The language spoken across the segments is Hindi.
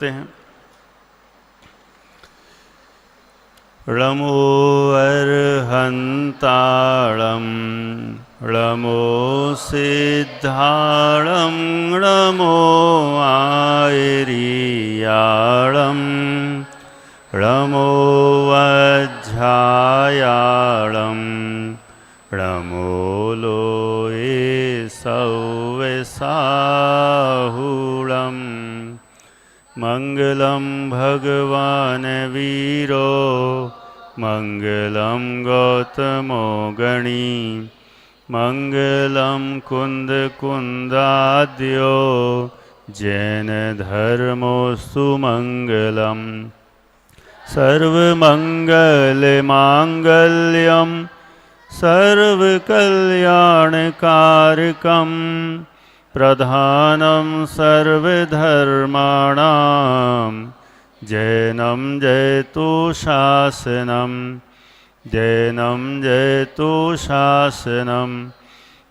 हैं। णमो अर्हन्ताणं णमो सिद्धाणं णमो आयर्याणं णमो वज्झायाणं णमो लोये सव्यसाहुणम् मंगलम भगवान वीरो मंगलम गौतमो गणी मंगलम कुंद कुंदाद्यो जैन धर्मोस्तु मंगलम सर्वमंगल मांगल्यम सर्वकल्याणकारकम प्रधानं सर्वधर्माणां जैनं जयतु शासनं जैनं जयतु शासनं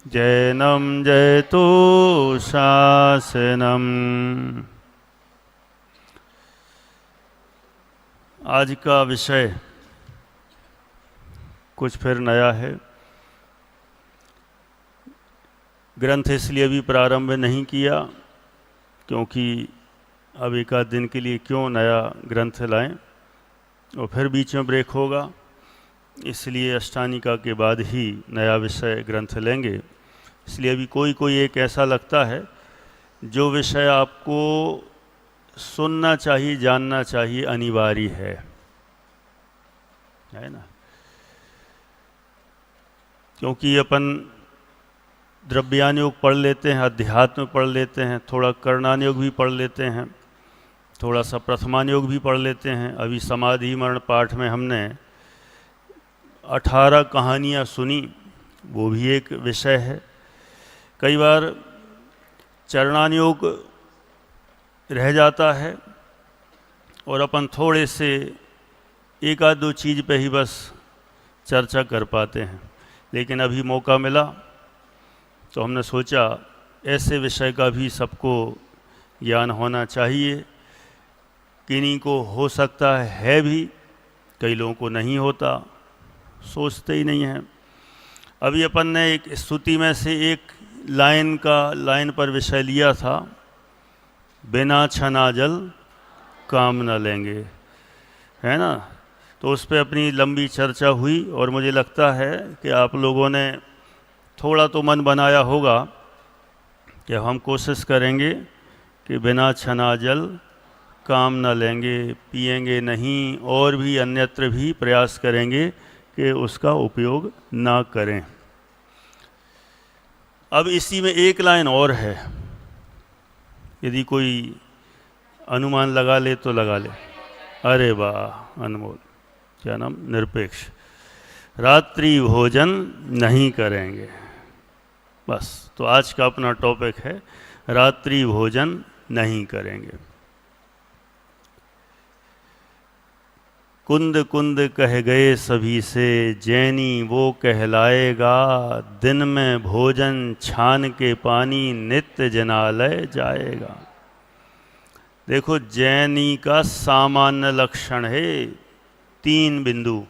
जैनं जयतु शासनम्। आज का विषय कुछ फिर नया है। ग्रंथ इसलिए भी प्रारंभ नहीं किया क्योंकि अब एक आध दिन के लिए क्यों नया ग्रंथ लाएं और फिर बीच में ब्रेक होगा, इसलिए अष्टानिका के बाद ही नया विषय ग्रंथ लेंगे। इसलिए अभी कोई एक ऐसा लगता है जो विषय आपको सुनना चाहिए, जानना चाहिए, अनिवार्य है ना। क्योंकि अपन द्रव्यान योग पढ़ लेते हैं, अध्यात्म पढ़ लेते हैं, थोड़ा कर्णान योग भी पढ़ लेते हैं, थोड़ा सा प्रथमान योग भी पढ़ लेते हैं। अभी समाधि मरण पाठ में हमने 18 कहानियाँ सुनी, वो भी एक विषय है। कई बार चरणान योग रह जाता है और अपन थोड़े से एक आध दो चीज़ पे ही बस चर्चा कर पाते हैं, लेकिन अभी मौका मिला तो हमने सोचा ऐसे विषय का भी सबको ज्ञान होना चाहिए। किन्हीं को हो सकता है भी, कई लोगों को नहीं होता, सोचते ही नहीं हैं। अभी अपन ने एक स्तुति में से एक लाइन पर विषय लिया था, बिना छना जल काम न लेंगे, है ना। तो उस पर अपनी लंबी चर्चा हुई और मुझे लगता है कि आप लोगों ने थोड़ा तो मन बनाया होगा कि हम कोशिश करेंगे कि बिना छना जल काम न लेंगे, पिएंगे नहीं, और भी अन्यत्र भी प्रयास करेंगे कि उसका उपयोग ना करें। अब इसी में एक लाइन और है, यदि कोई अनुमान लगा ले तो लगा ले। अरे वाह, अनमोल, क्या नाम, निरपेक्ष। रात्रि भोजन नहीं करेंगे, बस। तो आज का अपना टॉपिक है रात्रि भोजन नहीं करेंगे। कुंद कुंद कह गए सभी से, जैनी वो कहलाएगा, दिन में भोजन छान के पानी नित्य जनालय जाएगा। देखो, जैनी का सामान्य लक्षण है 3 बिंदु।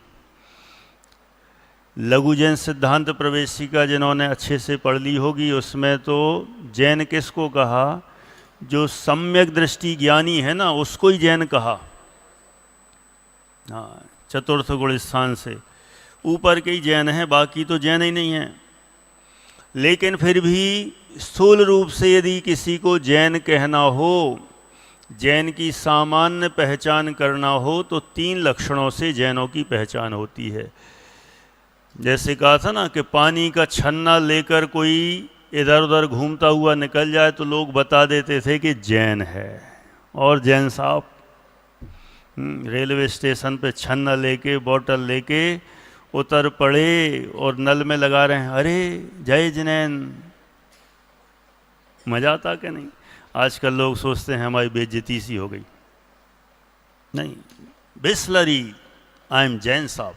लघु जैन सिद्धांत प्रवेशिका जिन्होंने अच्छे से पढ़ ली होगी, उसमें तो जैन किसको कहा, जो सम्यक दृष्टि ज्ञानी है ना, उसको ही जैन कहा। हाँ, चतुर्थ गुण स्थान से ऊपर के ही जैन हैं, बाकी तो जैन ही नहीं हैं। लेकिन फिर भी स्थूल रूप से यदि किसी को जैन कहना हो, जैन की सामान्य पहचान करना हो, तो 3 लक्षणों से जैनों की पहचान होती है। जैसे कहा था ना कि पानी का छन्ना लेकर कोई इधर उधर घूमता हुआ निकल जाए तो लोग बता देते थे कि जैन है। और जैन साहब रेलवे स्टेशन पे छन्ना लेके, बोतल लेके उतर पड़े और नल में लगा रहे हैं, अरे जय जिनैन। मजा आता कि नहीं। आजकल लोग सोचते हैं हमारी बेइज्जती सी हो गई। नहीं, बिस्लरी, आई एम जैन साहब,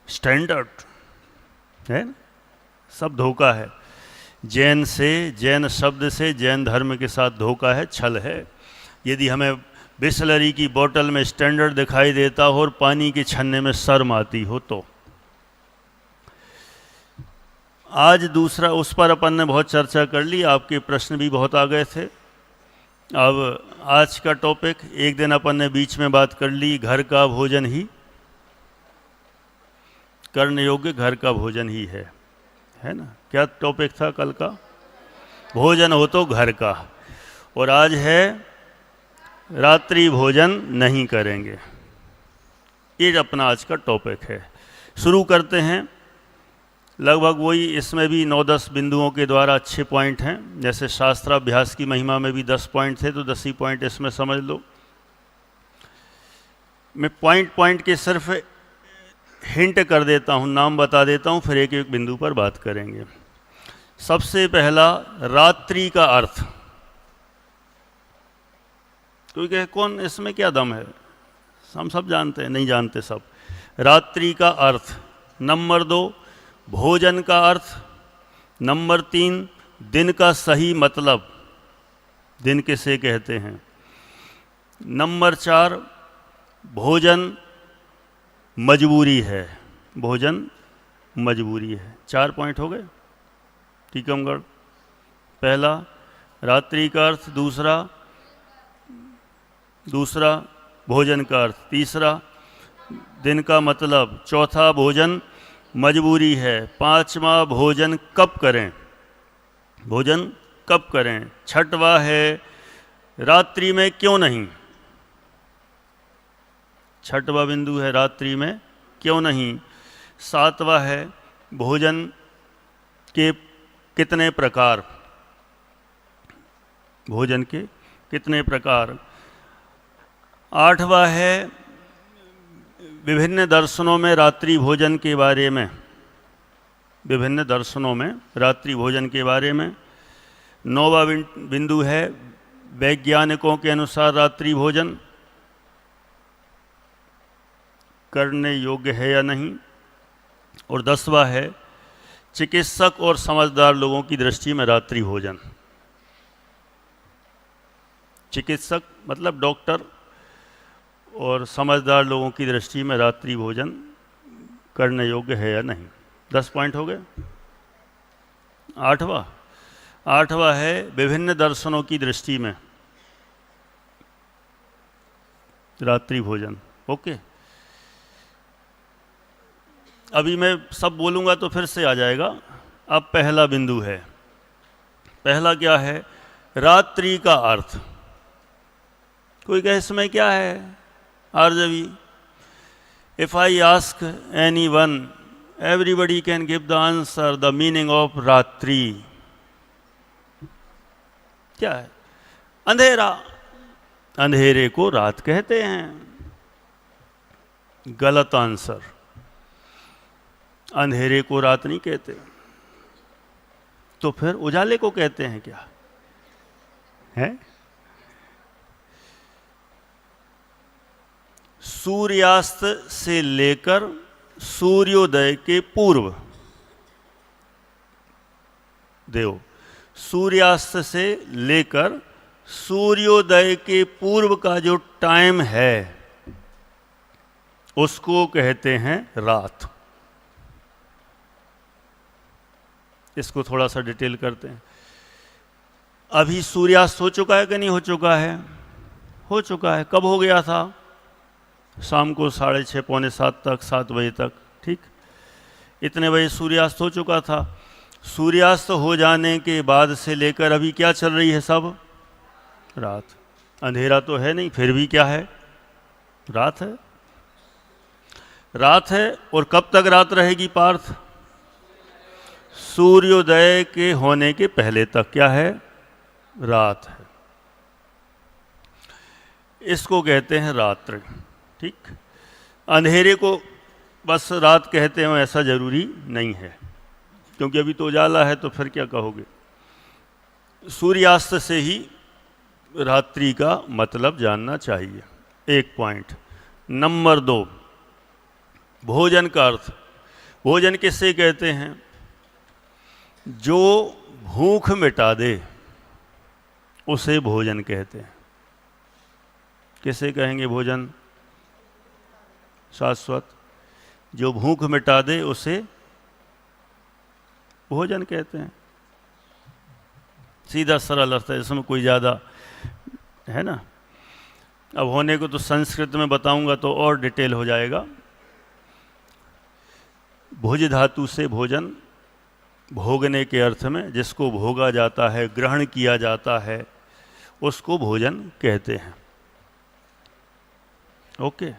स्टैंडर्ड है ना, सब धोखा है। जैन से, जैन शब्द से जैन धर्म के साथ धोखा है, छल है। यदि हमें बिसलरी की बोतल में स्टैंडर्ड दिखाई देता हो और पानी के छन्ने में शर्म आती हो तो। आज दूसरा, उस पर अपन ने बहुत चर्चा कर ली, आपके प्रश्न भी बहुत आ गए थे। अब आज का टॉपिक, एक दिन अपन ने बीच में बात कर ली, घर का भोजन ही करने योग्य, घर का भोजन ही है ना। क्या टॉपिक था कल का? भोजन हो तो घर का। और आज है रात्रि भोजन नहीं करेंगे। ये अपना आज का टॉपिक है। शुरू करते हैं। लगभग वही, इसमें भी 9-10 बिंदुओं के द्वारा अच्छे पॉइंट हैं। जैसे शास्त्राभ्यास की महिमा में भी 10 पॉइंट थे, तो 10 ही पॉइंट इसमें समझ लो। मैं पॉइंट के सिर्फ हिंट कर देता हूँ, नाम बता देता हूँ, फिर एक एक बिंदु पर बात करेंगे। सबसे पहला, रात्रि का अर्थ। कोई कहे कौन, इसमें क्या दम है? हम सब जानते हैं, नहीं जानते सब। रात्रि का अर्थ। नंबर 2, भोजन का अर्थ। नंबर 3, दिन का सही मतलब, दिन किसे कहते हैं। नंबर 4, भोजन मजबूरी है, भोजन मजबूरी है। 4 पॉइंट हो गए टीकमगढ़। पहला रात्रि का अर्थ, दूसरा भोजन का अर्थ, तीसरा दिन का मतलब, चौथा भोजन मजबूरी है, 5वां भोजन कब करें, भोजन कब करें। 6वां है रात्रि में क्यों नहीं, 6वां बिंदु है रात्रि में क्यों नहीं। 7वां है भोजन के कितने प्रकार, भोजन के कितने प्रकार। 8वां है विभिन्न दर्शनों में रात्रि भोजन के बारे में, विभिन्न दर्शनों में रात्रि भोजन के बारे में। 9वां बिंदु है वैज्ञानिकों के अनुसार रात्रि भोजन करने योग्य है या नहीं। और 10वां है चिकित्सक और समझदार लोगों की दृष्टि में रात्रि भोजन। चिकित्सक मतलब डॉक्टर, और समझदार लोगों की दृष्टि में रात्रि भोजन करने योग्य है या नहीं। 10 पॉइंट हो गए। 8वां है विभिन्न दर्शनों की दृष्टि में रात्रि भोजन। ओके, अभी मैं सब बोलूँगा तो फिर से आ जाएगा। अब पहला बिंदु है, पहला क्या है, रात्रि का अर्थ। कोई कहे इसमें क्या है आरजवी? If I ask anyone, everybody can give the answer the meaning of रात्रि। क्या है? अंधेरा। अंधेरे को रात कहते हैं। गलत आंसर, अंधेरे को रात नहीं कहते। तो फिर उजाले को कहते हैं क्या है? सूर्यास्त से लेकर सूर्योदय के पूर्व, देखो, सूर्यास्त से लेकर सूर्योदय के पूर्व का जो टाइम है उसको कहते हैं रात। इसको थोड़ा सा डिटेल करते हैं। अभी सूर्यास्त हो चुका है कि नहीं हो चुका है? हो चुका है। कब हो गया था? शाम को 6:30 पौने 7 तक, 7 बजे तक, ठीक। इतने बजे सूर्यास्त हो चुका था। सूर्यास्त हो जाने के बाद से लेकर अभी क्या चल रही है? सब रात। अंधेरा तो है नहीं, फिर भी क्या है? रात है। रात है। और कब तक रात रहेगी पार्थ? सूर्योदय के होने के पहले तक क्या है? रात है। इसको कहते हैं रात्रि, ठीक। अंधेरे को बस रात कहते हैं ऐसा जरूरी नहीं है, क्योंकि अभी तो उजाला है, तो फिर क्या कहोगे? सूर्यास्त से ही रात्रि का मतलब जानना चाहिए। 1 पॉइंट। नंबर 2, भोजन का अर्थ। भोजन किससे कहते हैं? जो भूख मिटा दे उसे भोजन कहते हैं। किसे कहेंगे भोजन? शाश्वत। जो भूख मिटा दे उसे भोजन कहते हैं। सीधा सरल अर्थ है, इसमें कोई ज़्यादा है ना। अब होने को तो संस्कृत में बताऊंगा तो और डिटेल हो जाएगा। भोज धातु से भोजन, भोगने के अर्थ में, जिसको भोगा जाता है, ग्रहण किया जाता है, उसको भोजन कहते हैं। ओके,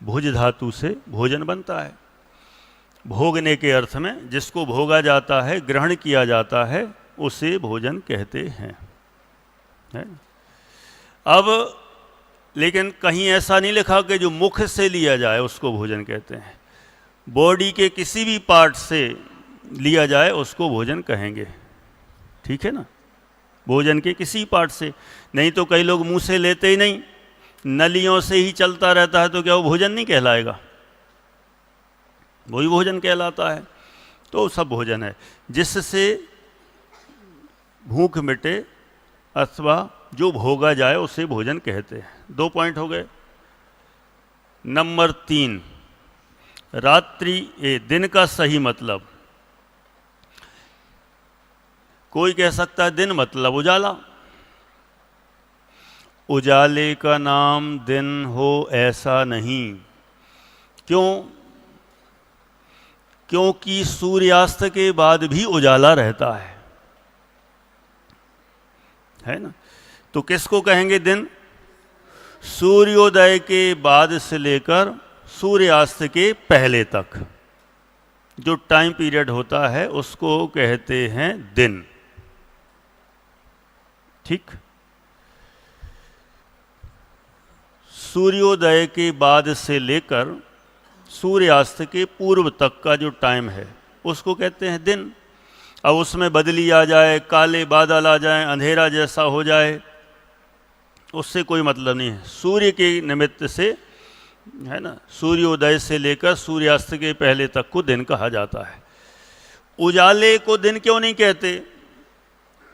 भोज धातु से भोजन बनता है। भोगने के अर्थ में, जिसको भोगा जाता है, ग्रहण किया जाता है, उसे भोजन कहते हैं, है? अब लेकिन कहीं ऐसा नहीं लिखा कि जो मुख से लिया जाए उसको भोजन कहते हैं। बॉडी के किसी भी पार्ट से लिया जाए उसको भोजन कहेंगे, ठीक है ना। भोजन के किसी पार्ट से, नहीं तो कई लोग मुंह से लेते ही नहीं, नलियों से ही चलता रहता है, तो क्या वो भोजन नहीं कहलाएगा? वही भोजन कहलाता है। तो सब भोजन है जिससे भूख मिटे अथवा जो भोगा जाए उसे भोजन कहते हैं। 2 पॉइंट हो गए। नंबर 3, रात्रि दिन का सही मतलब। कोई कह सकता है दिन मतलब उजाला। उजाले का नाम दिन हो ऐसा नहीं। क्यों? क्योंकि सूर्यास्त के बाद भी उजाला रहता है ना। तो किसको कहेंगे दिन? सूर्योदय के बाद से लेकर सूर्यास्त के पहले तक जो टाइम पीरियड होता है उसको कहते हैं दिन, ठीक। सूर्योदय के बाद से लेकर सूर्यास्त के पूर्व तक का जो टाइम है उसको कहते हैं दिन। अब उसमें बदली आ जाए, काले बादल आ जाए, अंधेरा जैसा हो जाए, उससे कोई मतलब नहीं है। सूर्य के निमित्त से, है ना, सूर्योदय से लेकर सूर्यास्त के पहले तक को दिन कहा जाता है। उजाले को दिन क्यों नहीं कहते?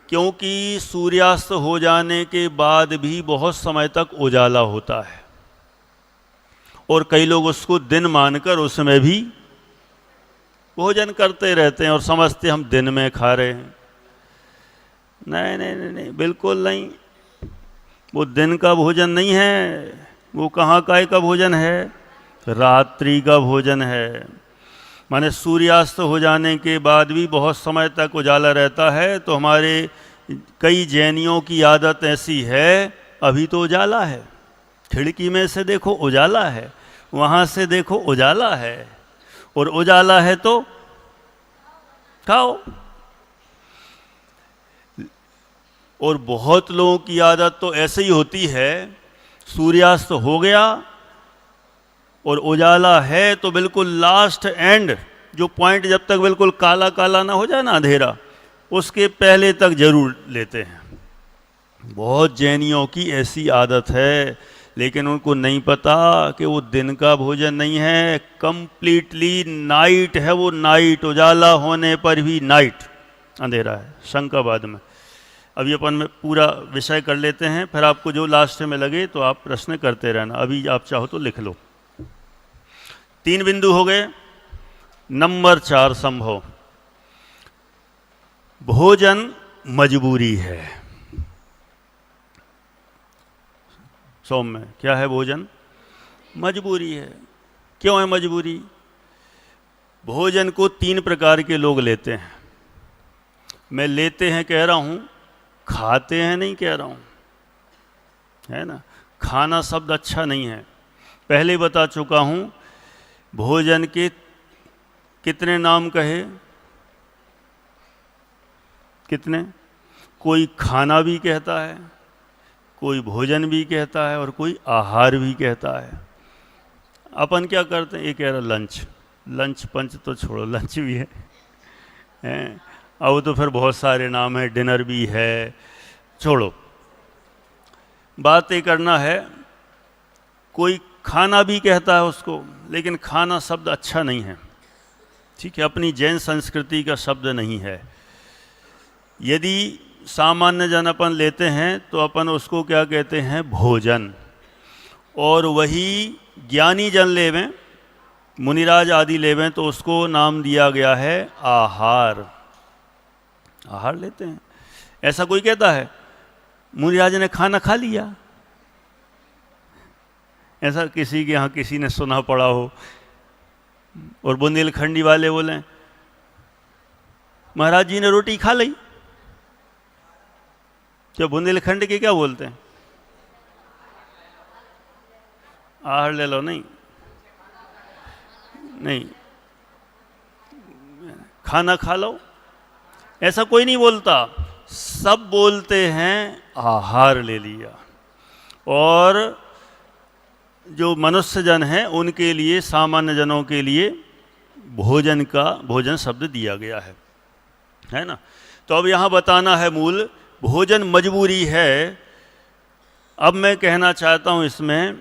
क्योंकि सूर्यास्त हो जाने के बाद भी बहुत समय तक उजाला होता है और कई लोग उसको दिन मानकर उसमें भी भोजन करते रहते हैं और समझते हम दिन में खा रहे हैं। नहीं नहीं नहीं नहीं, बिल्कुल नहीं। वो दिन का भोजन नहीं है। वो कहाँ काय का भोजन है? रात्रि का भोजन है। माने सूर्यास्त हो जाने के बाद भी बहुत समय तक उजाला रहता है। तो हमारे कई जैनियों की आदत ऐसी है, अभी तो उजाला है, खिड़की में से देखो उजाला है, वहाँ से देखो उजाला है, और उजाला है तो खाओ। और बहुत लोगों की आदत तो ऐसे ही होती है, सूर्यास्त हो गया और उजाला है तो बिल्कुल लास्ट एंड जो पॉइंट, जब तक बिल्कुल काला काला ना हो जाए ना अंधेरा, उसके पहले तक जरूर लेते हैं। बहुत जैनियों की ऐसी आदत है, लेकिन उनको नहीं पता कि वो दिन का भोजन नहीं है, कंप्लीटली नाइट है। वो नाइट, उजाला होने पर भी नाइट, अंधेरा है। शंका बाद में। अभी अपन में पूरा विषय कर लेते हैं, फिर आपको जो लास्ट में लगे तो आप प्रश्न करते रहना। अभी आप चाहो तो लिख लो। 3 बिंदु हो गए। नंबर 4 संभव। भोजन मजबूरी है। सौम्य, क्या है भोजन? मजबूरी है। क्यों है मजबूरी? भोजन को 3 प्रकार के लोग लेते हैं। मैं लेते हैं कह रहा हूं, खाते हैं नहीं कह रहा हूं, है ना। खाना शब्द अच्छा नहीं है, पहले बता चुका हूं। भोजन के कितने नाम कहे? कितने? कोई खाना भी कहता है, कोई भोजन भी कहता है, और कोई आहार भी कहता है। अपन क्या करते हैं? ये कह रहा लंच। लंच पंच तो छोड़ो, लंच भी है। अब तो फिर बहुत सारे नाम है, डिनर भी है, छोड़ो। बात ये करना है, कोई खाना भी कहता है उसको, लेकिन खाना शब्द अच्छा नहीं है, ठीक है, अपनी जैन संस्कृति का शब्द नहीं है। यदि सामान्य जन अपन लेते हैं तो अपन उसको क्या कहते हैं? भोजन। और वही ज्ञानी जन लेवें, मुनिराज आदि लेवें, तो उसको नाम दिया गया है आहार। आहार लेते हैं। ऐसा कोई कहता है मुनिराज ने खाना खा लिया? ऐसा किसी के यहाँ किसी ने सुना पड़ा हो? और बुंदेलखंडी वाले बोले महाराज जी ने रोटी खा ली। तो बुंदेलखंड के क्या बोलते हैं? आहार ले लो। नहीं नहीं, खाना खा लो, ऐसा कोई नहीं बोलता। सब बोलते हैं आहार ले लिया। और जो मनुष्य जन हैं उनके लिए, सामान्य जनों के लिए भोजन शब्द दिया गया है ना। तो अब यहाँ बताना है मूल भोजन मजबूरी है। अब मैं कहना चाहता हूँ इसमें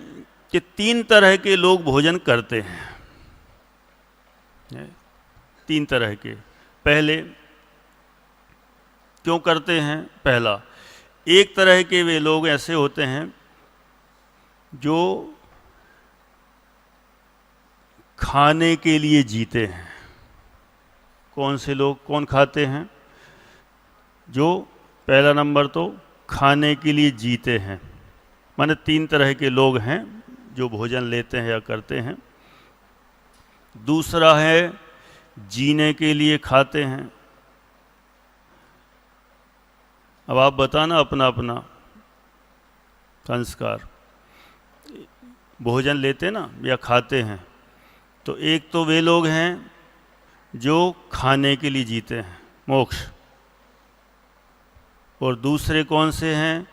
कि 3 तरह के लोग भोजन करते हैं। 3 तरह के। पहले क्यों करते हैं? पहला, एक तरह के वे लोग ऐसे होते हैं जो खाने के लिए जीते हैं। कौन से लोग कौन खाते हैं? जो पहला नंबर तो खाने के लिए जीते हैं। माने 3 तरह के लोग हैं जो भोजन लेते हैं या करते हैं। दूसरा है जीने के लिए खाते हैं। अब आप बताना अपना अपना संस्कार। भोजन लेते ना या खाते हैं, तो एक तो वे लोग हैं जो खाने के लिए जीते हैं, मोक्ष। और दूसरे कौन से हैं?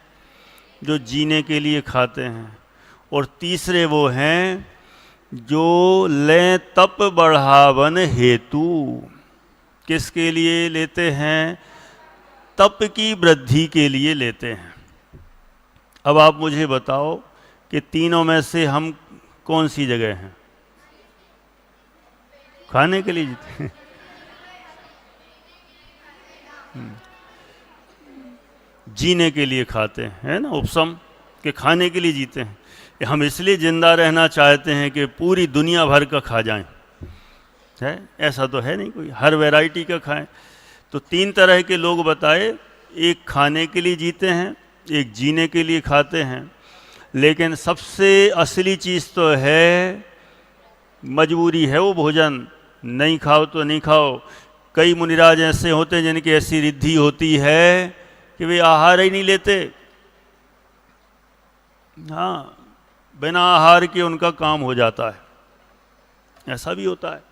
जो जीने के लिए खाते हैं। और तीसरे वो हैं जो लें तप बढ़ावन हेतु। किसके लिए लेते हैं? तप की वृद्धि के लिए लेते हैं। अब आप मुझे बताओ कि तीनों में से हम कौन सी जगह हैं? खाने के लिए जीते हैं। जीने के लिए खाते हैं, है ना, उपसम के खाने के लिए जीते हैं। हम इसलिए जिंदा रहना चाहते हैं कि पूरी दुनिया भर का खा जाएं, है? ऐसा तो है नहीं कोई, हर वैरायटी का खाएं। तो 3 तरह के लोग बताए। एक खाने के लिए जीते हैं, एक जीने के लिए खाते हैं। लेकिन सबसे असली चीज़ तो है मजबूरी है वो भोजन। नहीं खाओ तो नहीं खाओ। कई मुनिराज ऐसे होते हैं जिनकी ऐसी रिद्धि होती है कि वे आहार ही नहीं लेते। हाँ, बिना आहार के उनका काम हो जाता है, ऐसा भी होता है।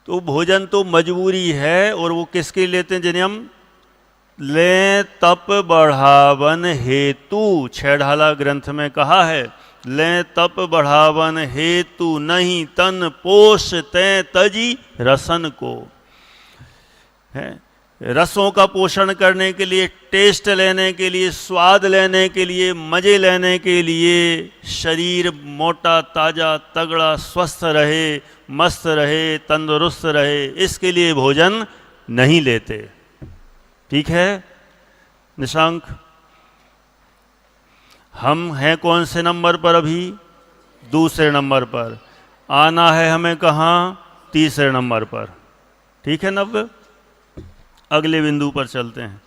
तो भोजन तो मजबूरी है। और वो किसके लिए लेते हैं? जिन्हें हम लें तप बढ़ावन हेतु। 6 ढाला ग्रंथ में कहा है, लें तप बढ़ावन हेतु नहीं तन पोष तैं तजी रसन को। है रसों का पोषण करने के लिए, टेस्ट लेने के लिए, स्वाद लेने के लिए, मजे लेने के लिए, शरीर मोटा ताजा तगड़ा स्वस्थ रहे, मस्त रहे, तंदुरुस्त रहे, इसके लिए भोजन नहीं लेते। ठीक है निशांक? हम हैं कौन से नंबर पर अभी? दूसरे नंबर पर। आना है हमें कहाँ? तीसरे नंबर पर। ठीक है नव्य? अगले बिंदु पर चलते हैं।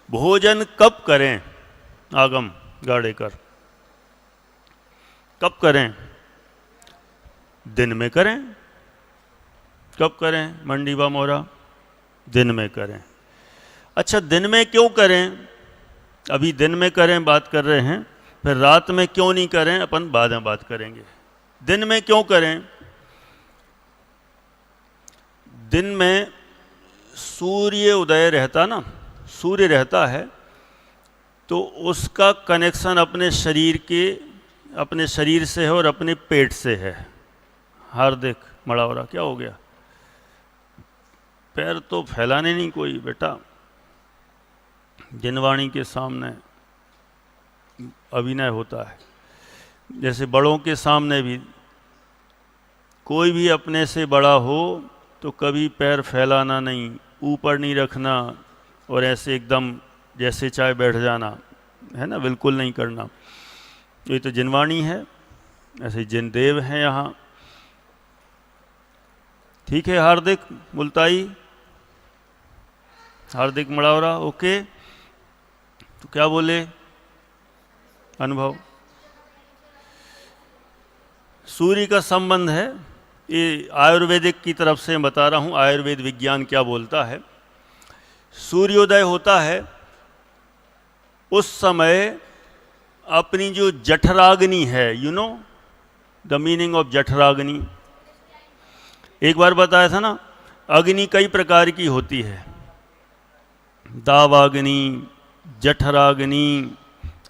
भोजन कब करें? आगम गाड़ेकर। कब करें? दिन में करें। कब करें मंडीबा मोरा? दिन में करें। अच्छा, दिन में क्यों करें? अभी दिन में करें बात कर रहे हैं, फिर रात में क्यों नहीं करें अपन बाद में बात करेंगे। दिन में क्यों करें? दिन में सूर्य उदय रहता ना, सूर्य रहता है, तो उसका कनेक्शन अपने शरीर से है और अपने पेट से है। हार्दिक मड़ावरा, क्या हो गया? पैर तो फैलाने नहीं कोई बेटा। जिनवाणी के सामने अभिनय होता है, जैसे बड़ों के सामने भी। कोई भी अपने से बड़ा हो तो कभी पैर फैलाना नहीं, ऊपर नहीं रखना, और ऐसे एकदम जैसे चाहे बैठ जाना, है ना, बिल्कुल नहीं करना। ये तो जिनवाणी है, ऐसे जिनदेव हैं यहाँ। ठीक है, हार्दिक मुल्ताई, हार्दिक मड़ावरा, ओके। तो क्या बोले अनुभव? सूर्य का संबंध है, ये आयुर्वेदिक की तरफ से बता रहा हूँ, आयुर्वेद विज्ञान क्या बोलता है। सूर्योदय होता है उस समय अपनी जो जठराग्नि है, you know the meaning of जठराग्नि, एक बार बताया था ना, अग्नि कई प्रकार की होती है, दावाग्नि, जठराग्नि,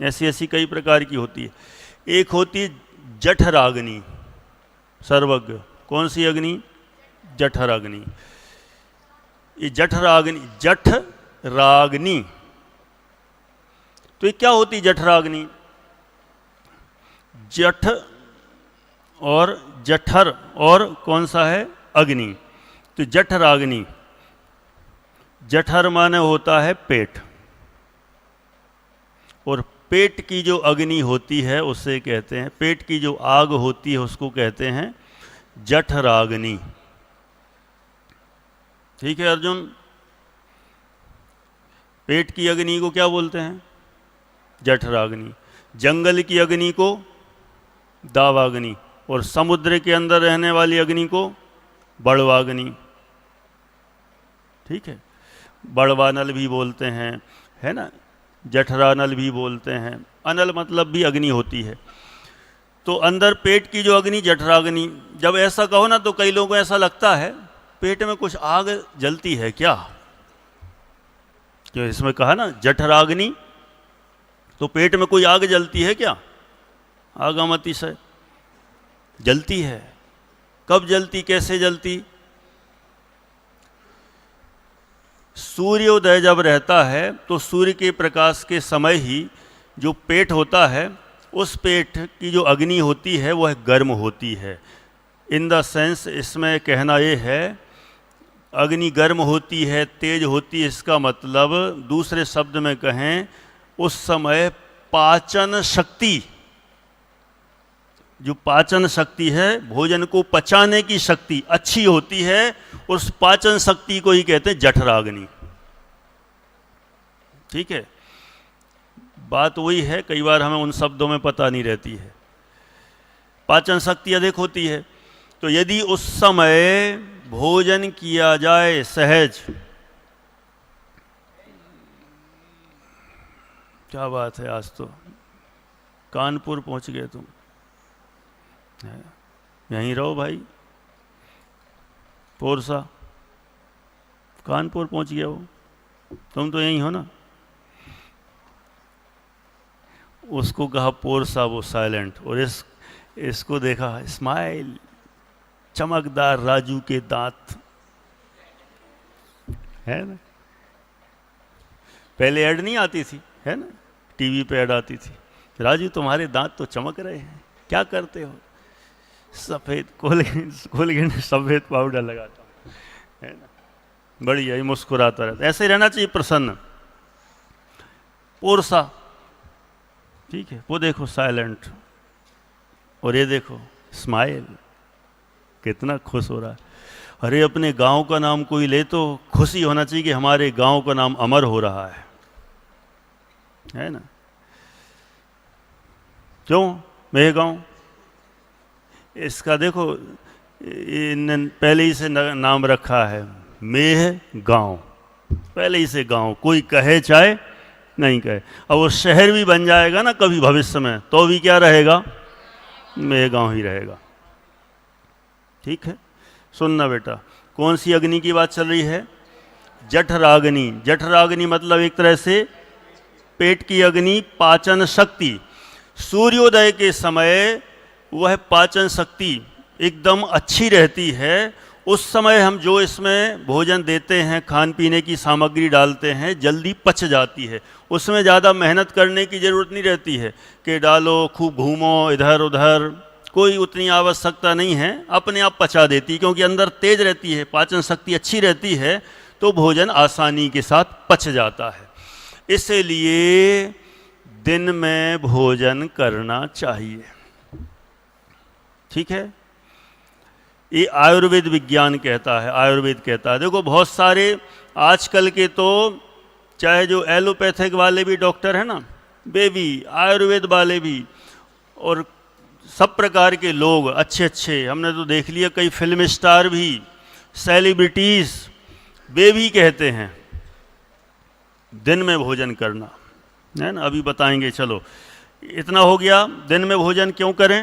ऐसी ऐसी कई प्रकार की होती है। एक होती है जठराग्नि, सर्वज्ञ, कौन सी अग्नि? जठराग्नि। ये जठराग्नि, जठराग्नि, तो ये क्या होती जठराग्नि? जठ और जठर और कौन सा है? अग्नि। तो जठराग्नि, जठर माने होता है पेट, और पेट की जो अग्नि होती है उसे कहते हैं, पेट की जो आग होती है उसको कहते हैं जठराग्नि। ठीक है अर्जुन, पेट की अग्नि को क्या बोलते हैं? जठराग्नि। जंगल की अग्नि को दावाग्नि, और समुद्र के अंदर रहने वाली अग्नि को बड़वाग्नि। ठीक है, बड़वानल भी बोलते हैं, है ना, जठरानल भी बोलते हैं। अनल मतलब भी अग्नि होती है। तो अंदर पेट की जो अग्नि जठराग्नि, जब ऐसा कहो ना तो कई लोगों को ऐसा लगता है पेट में कुछ आग जलती है क्या, जो इसमें कहा ना जठराग्नि, तो पेट में कोई आग जलती है क्या? आगामति से जलती है। कब जलती, कैसे जलती? सूर्योदय जब रहता है तो सूर्य के प्रकाश के समय ही जो पेट होता है, उस पेट की जो अग्नि होती है वह गर्म होती है। इन द सेंस इसमें कहना ये है, अग्नि गर्म होती है, तेज होती है, इसका मतलब दूसरे शब्द में कहें, उस समय पाचन शक्ति, जो पाचन शक्ति है, भोजन को पचाने की शक्ति अच्छी होती है, उस पाचन शक्ति को ही कहते हैं जठराग्नि। ठीक है, बात वही है, कई बार हमें उन शब्दों में पता नहीं रहती है। पाचन शक्ति अधिक होती है, तो यदि उस समय भोजन किया जाए सहज, क्या बात है, आज तो कानपुर पहुंच गए तुम, यहीं रहो भाई, पोरसा, कानपुर पहुंच गया वो, तुम तो यहीं हो ना। उसको कहा पोरसा, वो साइलेंट, और इसको देखा स्माइल, चमकदार राजू के दांत, है ना। पहले ऐड नहीं आती थी, है ना, टीवी पे ऐड आती थी, राजू तुम्हारे दांत तो चमक रहे हैं, क्या करते हो? सफ़ेद कोलगेट सफ़ेद पाउडर लगाता हूँ, है ना, बढ़िया, ये मुस्कुराता रहता, ऐसे रहना चाहिए प्रसन्न। पोरसा, ठीक है, वो देखो साइलेंट, और ये देखो स्माइल, कितना खुश हो रहा है। अरे अपने गांव का नाम कोई ले तो खुशी होना चाहिए कि हमारे गांव का नाम अमर हो रहा है ना। क्यों मेहगांव? इसका देखो इन्होंने पहले ही से नाम रखा है मेह गांव, पहले ही से गांव, कोई कहे चाहे नहीं कहे। अब वो शहर भी बन जाएगा ना कभी भविष्य में, तो भी क्या रहेगा? मेहगांव ही रहेगा। ठीक है, सुनना बेटा, कौन सी अग्नि की बात चल रही है? जठराग्नि। जठराग्नि मतलब एक तरह से पेट की अग्नि, पाचन शक्ति। सूर्योदय के समय वह पाचन शक्ति एकदम अच्छी रहती है। उस समय हम जो इसमें भोजन देते हैं, खान पीने की सामग्री डालते हैं, जल्दी पच जाती है। उसमें ज़्यादा मेहनत करने की ज़रूरत नहीं रहती है कि डालो, खूब घूमो इधर उधर, कोई उतनी आवश्यकता नहीं है, अपने आप पचा देती, क्योंकि अंदर तेज रहती है, पाचन शक्ति अच्छी रहती है, तो भोजन आसानी के साथ पच जाता है। इसलिए दिन में भोजन करना चाहिए। ठीक है, ये आयुर्वेद विज्ञान कहता है, आयुर्वेद कहता है। देखो बहुत सारे आजकल के तो चाहे जो एलोपैथिक वाले भी डॉक्टर हैं ना, वे भी, आयुर्वेद वाले भी, और सब प्रकार के लोग अच्छे अच्छे, हमने तो देख लिया कई फिल्म स्टार भी, सेलिब्रिटीज, वे भी कहते हैं दिन में भोजन करना, है ना। अभी बताएंगे, चलो इतना हो गया, दिन में भोजन क्यों करें,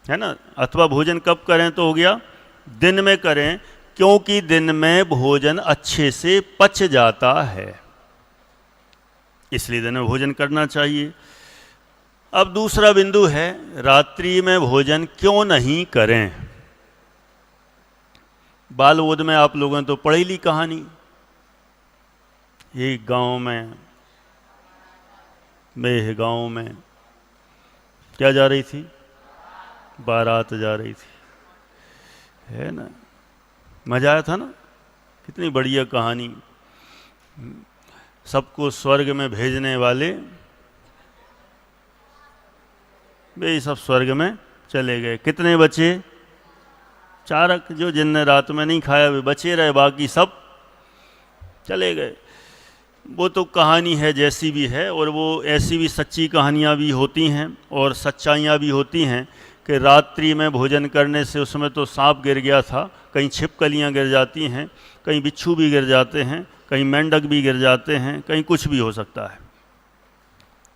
है ना, अथवा भोजन कब करें, तो हो गया दिन में करें, क्योंकि दिन में भोजन अच्छे से पच जाता है, इसलिए दिन में भोजन करना चाहिए। अब दूसरा बिंदु है, रात्रि में भोजन क्यों नहीं करें। बालबोध में आप लोगों ने तो पढ़ी ली कहानी, एक गांव में, मेह गांव में क्या जा रही थी, बारात जा रही थी, है ना। मजा आया था ना, कितनी बढ़िया कहानी। सबको स्वर्ग में भेजने वाले वे सब स्वर्ग में चले गए। कितने बचे, चारक, जो जिनने रात में नहीं खाया वे बचे रहे, बाकी सब चले गए। वो तो कहानी है जैसी भी है, और वो ऐसी भी सच्ची कहानियाँ भी होती हैं और सच्चाइयाँ भी होती हैं कि रात्रि में भोजन करने से, उसमें तो सांप गिर गया था, कहीं छिपकलियाँ गिर जाती हैं, कहीं बिच्छू भी गिर जाते हैं, कहीं मेंढक भी गिर जाते हैं, कहीं कुछ भी हो सकता है।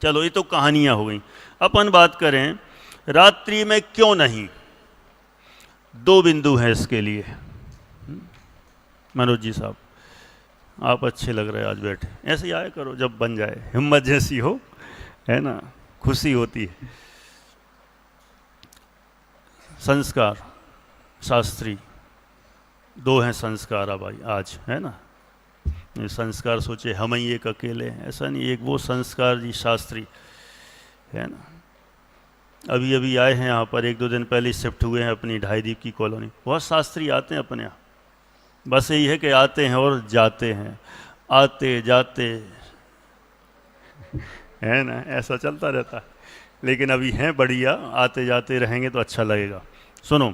चलो ये तो कहानियाँ हो गई। अपन बात करें रात्रि में क्यों नहीं, दो बिंदु हैं इसके लिए। मनोज जी साहब, आप अच्छे लग रहे हैं आज बैठे, ऐसे ही आया करो जब बन जाए, हिम्मत जैसी हो, है ना, खुशी होती है। संस्कार शास्त्री दो हैं संस्कार अब आज, है ना। ये संस्कार सोचे हम ही एक अकेले हैं, ऐसा नहीं, एक वो संस्कार जी शास्त्री, है ना। अभी अभी आए हैं यहाँ पर, एक दो दिन पहले शिफ्ट हुए हैं अपनी ढाई द्वीप की कॉलोनी। बहुत शास्त्री आते हैं अपने यहाँ, बस यही है कि आते हैं और जाते हैं, आते जाते, है ना, ऐसा चलता रहता है। लेकिन अभी हैं बढ़िया, आते जाते रहेंगे तो अच्छा लगेगा। सुनो,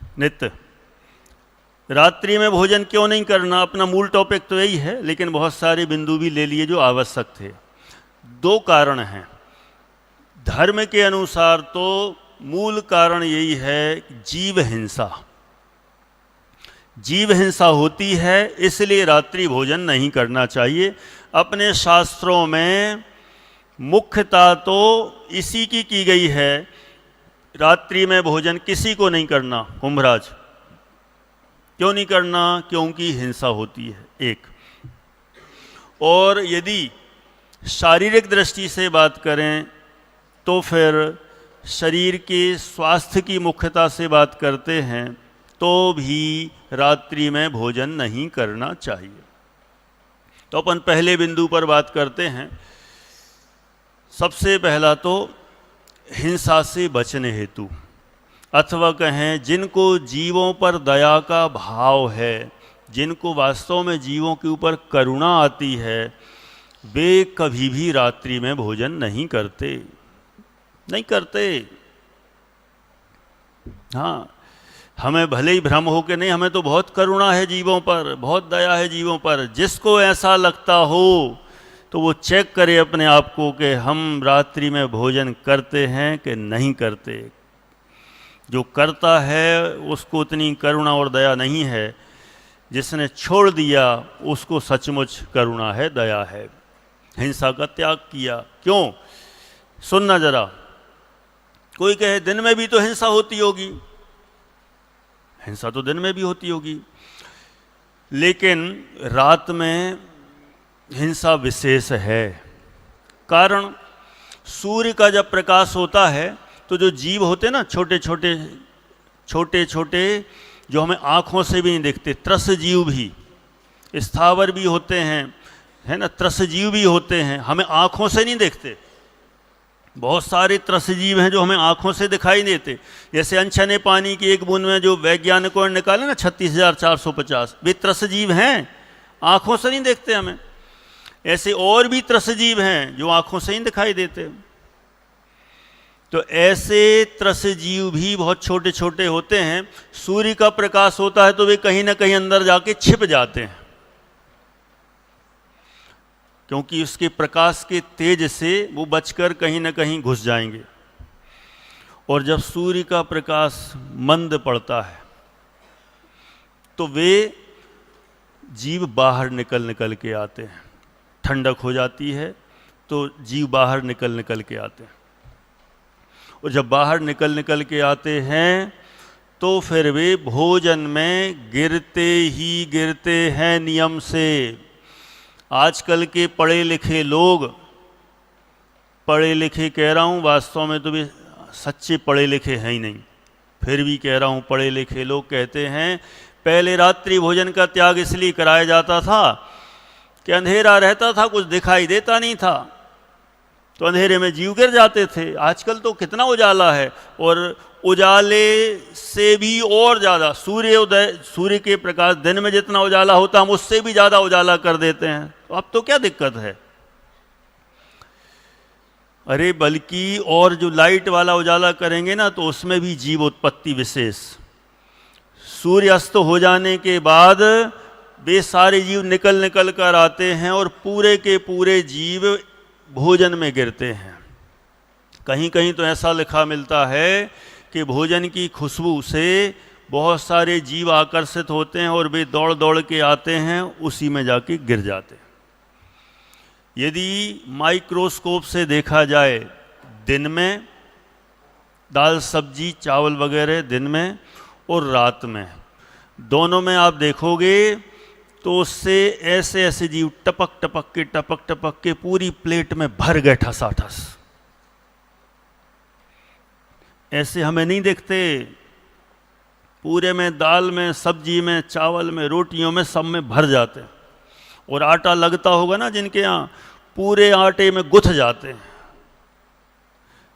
नित्य रात्रि में भोजन क्यों नहीं करना, अपना मूल टॉपिक तो यही है, लेकिन बहुत सारे बिंदु भी ले लिए जो आवश्यक थे। दो कारण हैं धर्म के अनुसार, तो मूल कारण यही है, जीव हिंसा, जीव हिंसा होती है, इसलिए रात्रि भोजन नहीं करना चाहिए। अपने शास्त्रों में मुख्यता तो इसी की गई है, रात्रि में भोजन किसी को नहीं करना। कुंभराज, क्यों नहीं करना, क्योंकि हिंसा होती है एक। और यदि शारीरिक दृष्टि से बात करें तो फिर शरीर के स्वास्थ्य की मुख्यता से बात करते हैं, तो भी रात्रि में भोजन नहीं करना चाहिए। तो अपन पहले बिंदु पर बात करते हैं। सबसे पहला तो हिंसा से बचने हेतु, अथवा कहें जिनको जीवों पर दया का भाव है, जिनको वास्तव में जीवों के ऊपर करुणा आती है, वे कभी भी रात्रि में भोजन नहीं करते, नहीं करते। हाँ, हमें भले ही भ्रम हो कि नहीं, हमें तो बहुत करुणा है जीवों पर, बहुत दया है जीवों पर। जिसको ऐसा लगता हो तो वो चेक करे अपने आप को कि हम रात्रि में भोजन करते हैं कि नहीं करते। जो करता है उसको उतनी करुणा और दया नहीं है, जिसने छोड़ दिया उसको सचमुच करुणा है, दया है। हिंसा का त्याग किया। क्यों, सुनना जरा। कोई कहे दिन में भी तो हिंसा होती होगी, हिंसा तो दिन में भी होती होगी, लेकिन रात में हिंसा विशेष है। कारण, सूर्य का जब प्रकाश होता है तो जो जीव होते हैं ना, छोटे छोटे जो हमें आँखों से भी नहीं दिखते, त्रस जीव भी, स्थावर भी होते हैं, है ना, त्रस जीव भी होते हैं, हमें आँखों से नहीं देखते। बहुत सारे त्रस जीव हैं जो हमें आँखों से दिखाई देते। जैसे अनछने पानी की एक बूंद में जो वैज्ञानिकों ने निकाले ना 36,450, वे त्रस जीव हैं, आँखों से नहीं देखते हमें। ऐसे और भी त्रसजीव हैं जो आंखों से ही दिखाई देते। तो ऐसे त्रसजीव भी बहुत छोटे छोटे होते हैं। सूर्य का प्रकाश होता है तो वे कहीं ना कहीं अंदर जाके छिप जाते हैं, क्योंकि उसके प्रकाश के तेज से वो बचकर कहीं ना कहीं घुस जाएंगे। और जब सूर्य का प्रकाश मंद पड़ता है तो वे जीव बाहर निकल निकल के आते हैं। ठंडक हो जाती है तो जीव बाहर निकल निकल के आते हैं, और जब बाहर निकल निकल के आते हैं तो फिर वे भोजन में गिरते ही गिरते हैं नियम से। आजकल के पढ़े लिखे लोग, पढ़े लिखे कह रहा हूँ, वास्तव में तो वे सच्चे पढ़े लिखे हैं ही नहीं, फिर भी कह रहा हूँ, पढ़े लिखे लोग कहते हैं पहले रात्रि भोजन का त्याग इसलिए कराया जाता था कि अंधेरा रहता था, कुछ दिखाई देता नहीं था, तो अंधेरे में जीव गिर जाते थे। आजकल तो कितना उजाला है, और उजाले से भी और ज़्यादा सूर्य के प्रकाश दिन में जितना उजाला होता हम उससे भी ज़्यादा उजाला कर देते हैं। तो अब तो क्या दिक्कत है? अरे बल्कि और जो लाइट वाला उजाला करेंगे ना तो उसमें भी जीव उत्पत्ति विशेष। सूर्य अस्त हो जाने के बाद वे सारे जीव निकल निकल कर आते हैं और पूरे के पूरे जीव भोजन में गिरते हैं। कहीं कहीं तो ऐसा लिखा मिलता है कि भोजन की खुशबू से बहुत सारे जीव आकर्षित होते हैं और वे दौड़ दौड़ के आते हैं, उसी में जाके गिर जाते हैं। यदि माइक्रोस्कोप से देखा जाए, दिन में दाल सब्जी चावल वगैरह दिन में और रात में, दोनों में आप देखोगे तो उससे ऐसे ऐसे जीव टपक टपक के पूरी प्लेट में भर गए ठसाठस। ऐसे हमें नहीं दिखते, पूरे में दाल में सब्जी में चावल में रोटियों में सब में भर जाते हैं। और आटा लगता होगा ना जिनके यहाँ, पूरे आटे में गुथ जाते हैं,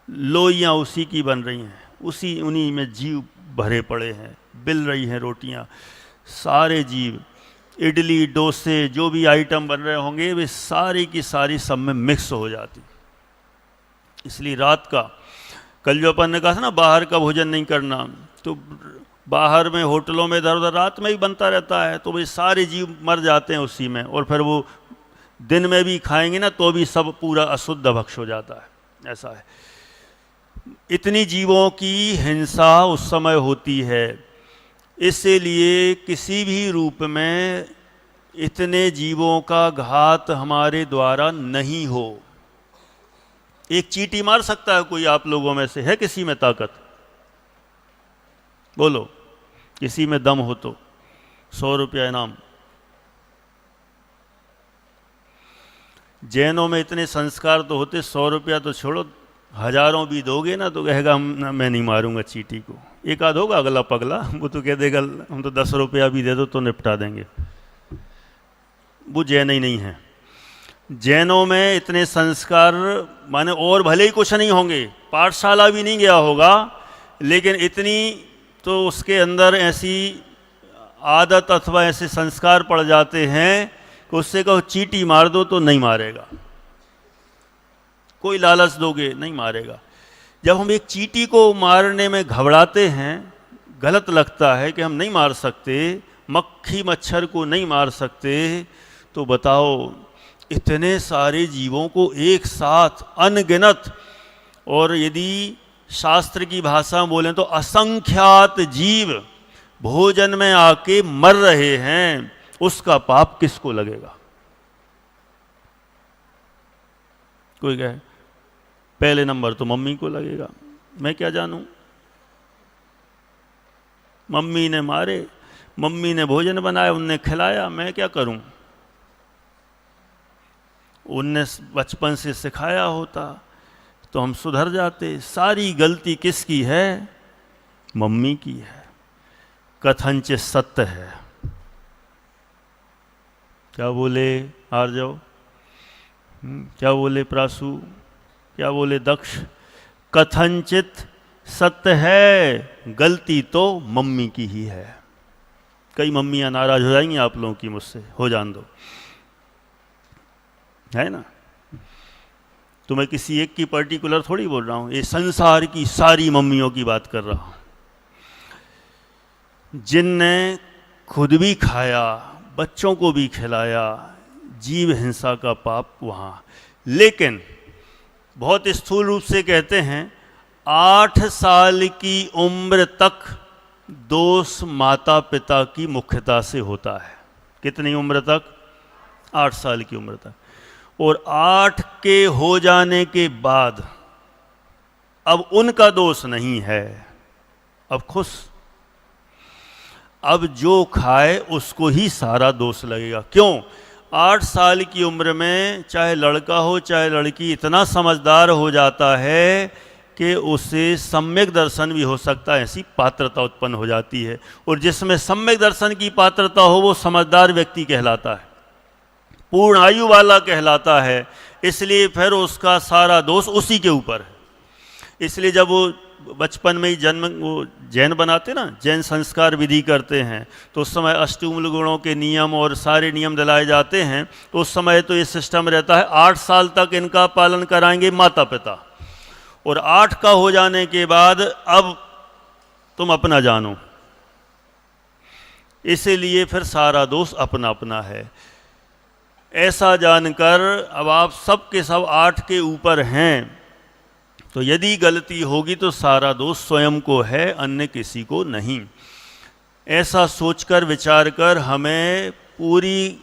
लोइयाँ उसी की बन रही हैं, उन्हीं में जीव भरे पड़े हैं, बिल रही हैं रोटियाँ। सारे जीव, इडली डोसे जो भी आइटम बन रहे होंगे वे सारी की सारी सब में मिक्स हो जाती। इसलिए रात का, कल जो अपन ने कहा था ना बाहर का भोजन नहीं करना, तो बाहर में होटलों में इधर उधर रात में ही बनता रहता है, तो वे सारे जीव मर जाते हैं उसी में, और फिर वो दिन में भी खाएंगे ना तो भी सब पूरा अशुद्ध भक्ष हो जाता है। ऐसा है, इतनी जीवों की हिंसा उस समय होती है। इसलिए किसी भी रूप में इतने जीवों का घात हमारे द्वारा नहीं हो। एक चींटी मार सकता है कोई आप लोगों में से? है किसी में ताकत? बोलो, किसी में दम हो तो 100 रुपया इनाम। जैनों में इतने संस्कार तो होते, 100 रुपया तो छोड़ो, हजारों भी दोगे ना तो कहेगा मैं नहीं मारूंगा चींटी को। एक आध होगा अगला पगला, वो तो कह देगा हम तो 10 रुपया भी दे दो तो निपटा देंगे। वो जैन ही नहीं है। जैनों में इतने संस्कार, माने और भले ही कुछ नहीं होंगे, पाठशाला भी नहीं गया होगा, लेकिन इतनी तो उसके अंदर ऐसी आदत अथवा ऐसे संस्कार पड़ जाते हैं कि उससे कहो चींटी मार दो तो नहीं मारेगा। कोई लालच दोगे नहीं मारेगा। जब हम एक चींटी को मारने में घबराते हैं, गलत लगता है कि हम नहीं मार सकते, मक्खी मच्छर को नहीं मार सकते, तो बताओ इतने सारे जीवों को एक साथ अनगिनत, और यदि शास्त्र की भाषा में बोलें तो असंख्यात जीव भोजन में आके मर रहे हैं, उसका पाप किसको लगेगा? कोई कहे पहले नंबर तो मम्मी को लगेगा। मैं क्या जानूं, मम्मी ने मारे, मम्मी ने भोजन बनाया, उनने खिलाया, मैं क्या करूं? उनने बचपन से सिखाया होता तो हम सुधर जाते। सारी गलती किसकी है? मम्मी की है। कथनचित सत्य है। क्या बोले आर्जव? क्या बोले प्रासु? क्या बोले दक्ष? कथनचित सत्य है, गलती तो मम्मी की ही है। कई मम्मियां नाराज हो जाएंगी आप लोगों की मुझसे, हो जान दो। है ना। तो मैं किसी एक की पर्टिकुलर थोड़ी बोल रहा हूँ, ये संसार की सारी मम्मियों की बात कर रहा हूँ, जिनने खुद भी खाया, बच्चों को भी खिलाया, जीव हिंसा का पाप वहाँ। लेकिन बहुत स्थूल रूप से कहते हैं 8 साल की उम्र तक दोष माता पिता की मुख्यता से होता है। कितनी उम्र तक? 8 साल की उम्र तक। और 8 के हो जाने के बाद अब उनका दोष नहीं है, अब खुश, अब जो खाए उसको ही सारा दोष लगेगा। क्यों? 8 साल की उम्र में चाहे लड़का हो चाहे लड़की इतना समझदार हो जाता है कि उसे सम्यक दर्शन भी हो सकता है, ऐसी पात्रता उत्पन्न हो जाती है। और जिसमें सम्यक दर्शन की पात्रता हो वो समझदार व्यक्ति कहलाता है, पूर्ण आयु वाला कहलाता है। इसलिए फिर उसका सारा दोष उसी के ऊपर है। इसलिए जब वो बचपन में ही जन्म वो जैन बनाते ना, जैन संस्कार विधि करते हैं, तो उस समय अष्टमूल गुणों के नियम और सारे नियम दिलाए जाते हैं। तो उस समय तो ये सिस्टम रहता है 8 साल तक इनका पालन कराएंगे माता पिता, और 8 का हो जाने के बाद अब तुम अपना जानो। इसीलिए फिर सारा दोष अपना अपना है। ऐसा जानकर अब आप सब के सब 8 के ऊपर हैं, तो यदि गलती होगी तो सारा दोष स्वयं को है, अन्य किसी को नहीं। ऐसा सोचकर विचार कर हमें पूरी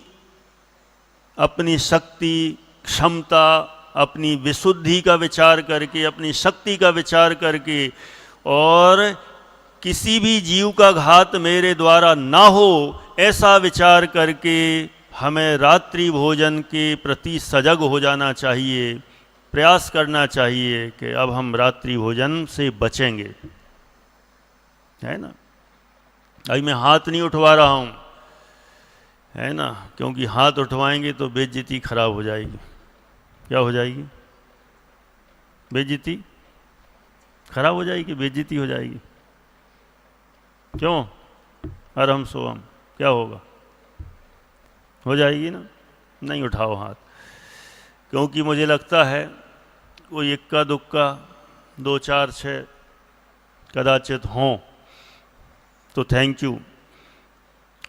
अपनी शक्ति, क्षमता, अपनी विशुद्धि का विचार करके, अपनी शक्ति का विचार करके, और किसी भी जीव का घात मेरे द्वारा ना हो ऐसा विचार करके हमें रात्रि भोजन के प्रति सजग हो जाना चाहिए, प्रयास करना चाहिए कि अब हम रात्रि भोजन से बचेंगे, है ना। अभी मैं हाथ नहीं उठवा रहा हूँ, है ना, क्योंकि हाथ उठवाएंगे तो बेइज्जती खराब हो जाएगी। क्या हो जाएगी? बेइज्जती खराब हो जाएगी, बेइज्जती हो जाएगी। क्यों? अरहम सोहम क्या होगा? हो जाएगी ना। नहीं उठाओ हाथ, क्योंकि मुझे लगता है कोई इक्का दुक्का 2 4 6 कदाचित हों तो थैंक यू,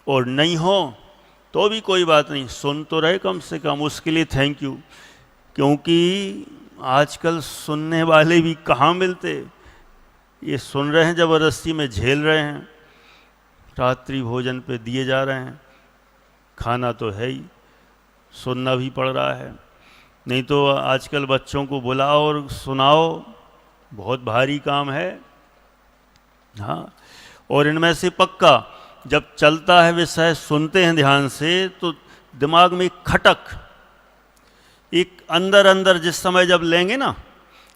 और नहीं हो तो भी कोई बात नहीं, सुन तो रहे कम से कम, उसके लिए थैंक यू। क्योंकि आजकल सुनने वाले भी कहाँ मिलते, ये सुन रहे हैं ज़बरदस्ती में, झेल रहे हैं, रात्रि भोजन पे दिए जा रहे हैं। खाना तो है ही, सुनना भी पड़ रहा है। नहीं तो आजकल बच्चों को बुलाओ और सुनाओ, बहुत भारी काम है। हाँ, और इनमें से पक्का जब चलता है विषय, सुनते हैं ध्यान से, तो दिमाग में खटक, एक अंदर अंदर जिस समय जब लेंगे ना,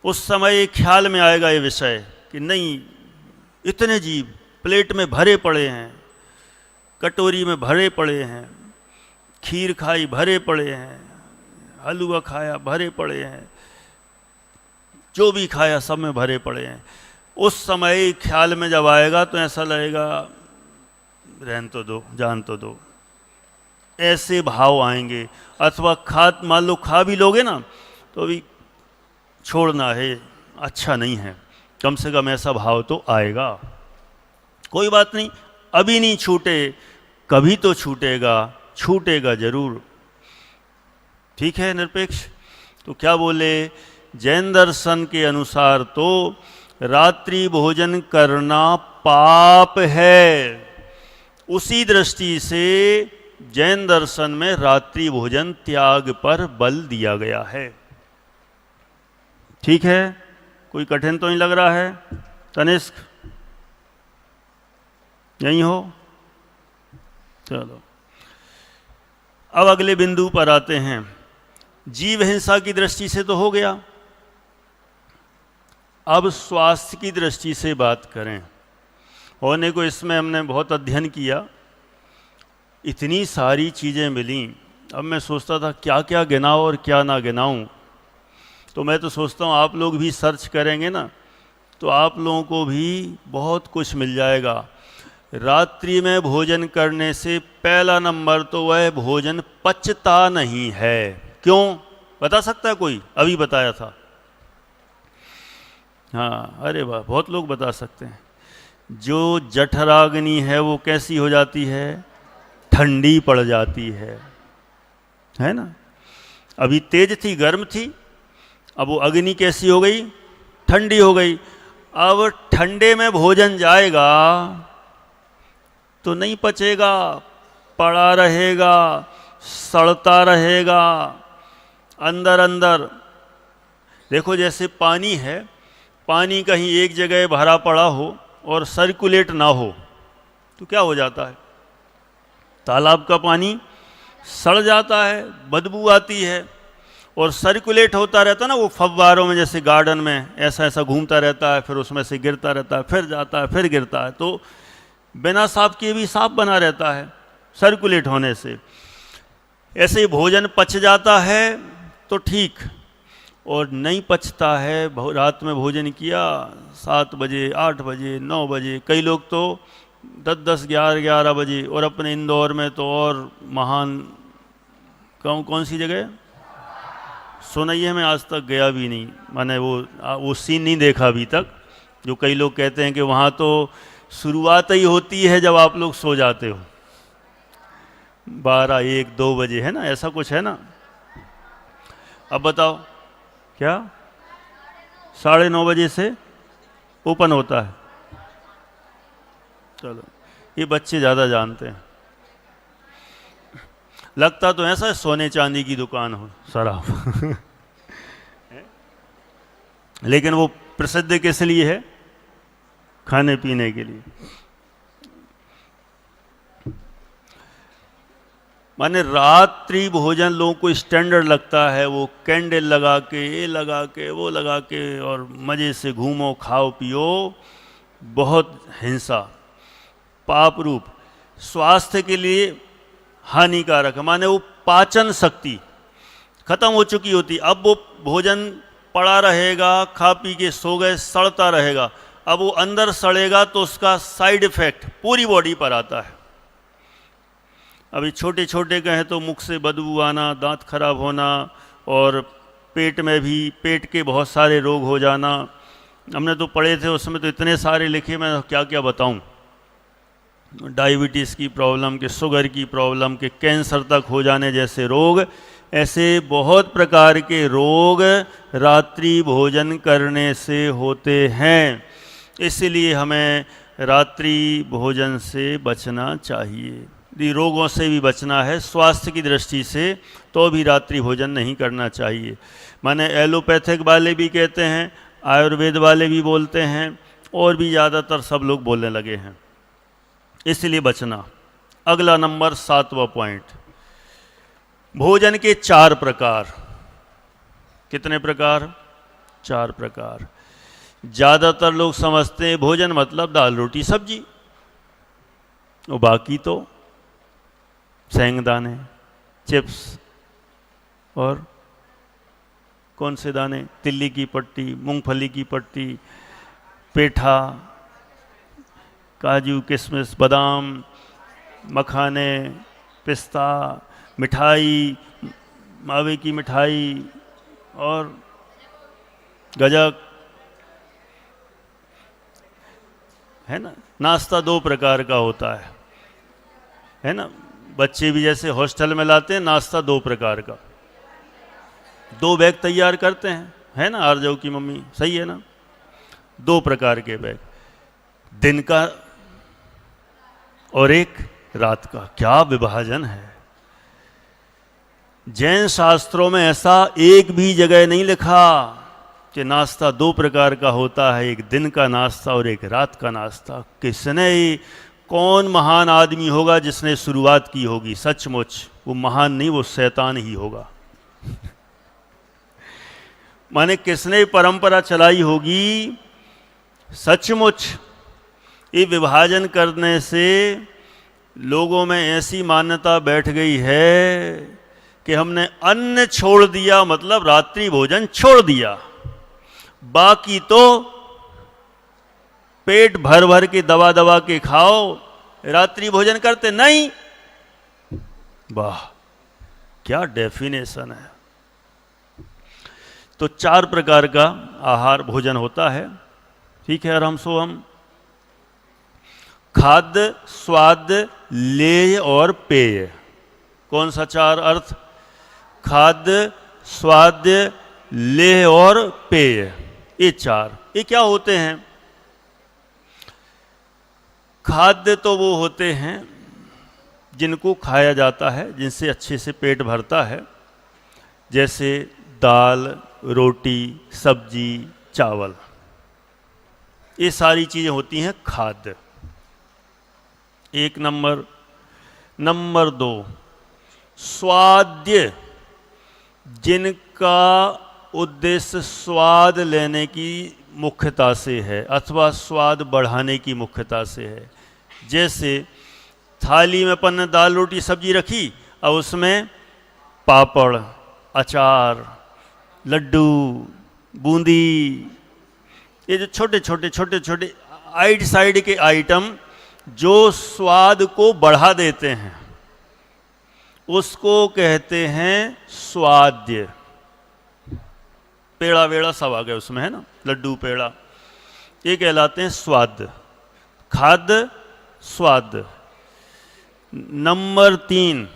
उस समय एक ख्याल में आएगा ये विषय कि नहीं, इतने जीव प्लेट में भरे पड़े हैं, कटोरी में भरे पड़े हैं, खीर खाई भरे पड़े हैं, हलवा खाया भरे पड़े हैं, जो भी खाया सब में भरे पड़े हैं। उस समय ख्याल में जब आएगा तो ऐसा लगेगा रहन तो दो, जान तो दो, ऐसे भाव आएंगे। अथवा मान लो खा भी लोगे ना तो अभी छोड़ना है, अच्छा नहीं है, कम से कम ऐसा भाव तो आएगा। कोई बात नहीं, अभी नहीं छूटे, कभी तो छूटेगा, छूटेगा जरूर। ठीक है निरपेक्ष। तो क्या बोले, जैन दर्शन के अनुसार तो रात्रि भोजन करना पाप है। उसी दृष्टि से जैन दर्शन में रात्रि भोजन त्याग पर बल दिया गया है। ठीक है, कोई कठिन तो नहीं लग रहा है? तनिष्क यही हो? चलो अब अगले बिंदु पर आते हैं। जीव हिंसा की दृष्टि से तो हो गया, अब स्वास्थ्य की दृष्टि से बात करें। होने को इसमें हमने बहुत अध्ययन किया, इतनी सारी चीज़ें मिली। अब मैं सोचता था क्या क्या गिनाऊं और क्या ना गिनाऊं। तो मैं तो सोचता हूँ आप लोग भी सर्च करेंगे ना तो आप लोगों को भी बहुत कुछ मिल जाएगा। रात्रि में भोजन करने से पहला नंबर तो वह भोजन पचता नहीं है। क्यों? बता सकता है कोई? अभी बताया था। हाँ, अरे वाह, बहुत लोग बता सकते हैं। जो जठराग्नि है वो कैसी हो जाती है? ठंडी पड़ जाती है ना? अभी तेज थी, गर्म थी, अब वो अग्नि कैसी हो गई? ठंडी हो गई। अब ठंडे में भोजन जाएगा तो नहीं पचेगा, पड़ा रहेगा, सड़ता रहेगा अंदर अंदर। देखो जैसे पानी है, पानी कहीं एक जगह भरा पड़ा हो और सर्कुलेट ना हो तो क्या हो जाता है? तालाब का पानी सड़ जाता है, बदबू आती है। और सर्कुलेट होता रहता है ना, वो फव्वारों में, जैसे गार्डन में ऐसा ऐसा घूमता रहता है, फिर उसमें से गिरता रहता है, फिर जाता है, फिर गिरता है, तो बिना साफ किए भी साफ बना रहता है सर्कुलेट होने से। ऐसे ही भोजन पच जाता है तो ठीक, और नहीं पचता है, रात में भोजन किया 7 बजे, 8 बजे, 9 बजे, कई लोग तो 10-10, 11-11 बजे। और अपने इंदौर में तो और महान, कौन सी जगह? सोनैया में आज तक गया भी नहीं, मैंने वो सीन नहीं देखा अभी तक, जो कई लोग कहते हैं कि वहाँ तो शुरुआत ही होती है जब आप लोग सो जाते हो, 12, 1, 2 बजे, है ना? ऐसा कुछ है ना? अब बताओ क्या? 9:30 बजे से ओपन होता है। चलो, ये बच्चे ज़्यादा जानते हैं। लगता तो ऐसा है सोने चांदी की दुकान हो, शराब लेकिन वो प्रसिद्ध किस लिए है? खाने पीने के लिए। माने रात्रि भोजन लोगों को स्टैंडर्ड लगता है, वो कैंडल लगा के, ये लगा के, वो लगा के, और मज़े से घूमो, खाओ पियो। बहुत हिंसा, पाप रूप, स्वास्थ्य के लिए हानिकारक है। माने वो पाचन शक्ति खत्म हो चुकी होती, अब वो भोजन पड़ा रहेगा, खा पी के सो गए, सड़ता रहेगा। अब वो अंदर सड़ेगा तो उसका साइड इफेक्ट पूरी बॉडी पर आता है। अभी छोटे छोटे कहें तो मुख से बदबू आना, दांत खराब होना, और पेट में भी पेट के बहुत सारे रोग हो जाना। हमने तो पढ़े थे उसमें तो इतने सारे लिखे, मैं क्या क्या बताऊं। डायबिटीज़ की प्रॉब्लम के, शुगर की प्रॉब्लम के, कैंसर तक हो जाने जैसे रोग, ऐसे बहुत प्रकार के रोग रात्रि भोजन करने से होते हैं। इसलिए हमें रात्रि भोजन से बचना चाहिए। यदि रोगों से भी बचना है स्वास्थ्य की दृष्टि से, तो भी रात्रि भोजन नहीं करना चाहिए। माने एलोपैथिक वाले भी कहते हैं, आयुर्वेद वाले भी बोलते हैं, और भी ज़्यादातर सब लोग बोलने लगे हैं, इसलिए बचना। अगला नंबर 7वां पॉइंट, भोजन के 4 प्रकार। कितने प्रकार? 4 प्रकार। ज़्यादातर लोग समझते हैं भोजन मतलब दाल रोटी सब्जी, और बाकी तो सेंगदाने, चिप्स, और कौन से दाने? तिल्ली की पट्टी, मूंगफली की पट्टी, पेठा, काजू, किशमिश, बादाम, मखाने, पिस्ता, मिठाई, मावे की मिठाई, और गजक, है ना? नाश्ता 2 प्रकार का होता है ना? बच्चे भी जैसे हॉस्टल में लाते हैं नाश्ता 2 प्रकार का, 2 बैग तैयार करते हैं, है ना? आरजू की मम्मी, सही है ना? 2 प्रकार के बैग, दिन का और एक रात का। क्या विभाजन है! जैन शास्त्रों में ऐसा एक भी जगह नहीं लिखा कि नाश्ता 2 प्रकार का होता है, एक दिन का नाश्ता और एक रात का नाश्ता। किसने, कौन महान आदमी होगा जिसने शुरुआत की होगी? सचमुच वो महान नहीं, वो शैतान ही होगा माने किसने परंपरा चलाई होगी? सचमुच ये विभाजन करने से लोगों में ऐसी मान्यता बैठ गई है कि हमने अन्न छोड़ दिया मतलब रात्रि भोजन छोड़ दिया, बाकी तो पेट भर भर के दबा दबा के खाओ, रात्रि भोजन करते नहीं। वाह, क्या डेफिनेशन है! तो 4 प्रकार का आहार भोजन होता है। ठीक है, और हम खाद्य, स्वाद, लेय और पेय। कौन सा 4 अर्थ? खाद्य, स्वाद्य, लेय और पेय। ये 4 ये क्या होते हैं? खाद्य तो वो होते हैं जिनको खाया जाता है, जिनसे अच्छे से पेट भरता है, जैसे दाल, रोटी, सब्जी, चावल। ये सारी चीज़ें होती हैं खाद्य। 1 नंबर। नंबर 2 स्वाद्य, जिनका उद्देश्य स्वाद लेने की मुख्यता से है अथवा स्वाद बढ़ाने की मुख्यता से है। जैसे थाली में अपन ने दाल, रोटी, सब्जी रखी, और उसमें पापड़, अचार, लड्डू, बूंदी, ये जो छोटे छोटे आइट साइड के आइटम जो स्वाद को बढ़ा देते हैं, उसको कहते हैं स्वाद्य। पेड़ा वेड़ा सब आ गए उसमें, है ना, लड्डू, पेड़ा, ये कहलाते हैं स्वाद। खाद्य, स्वाद। नंबर 3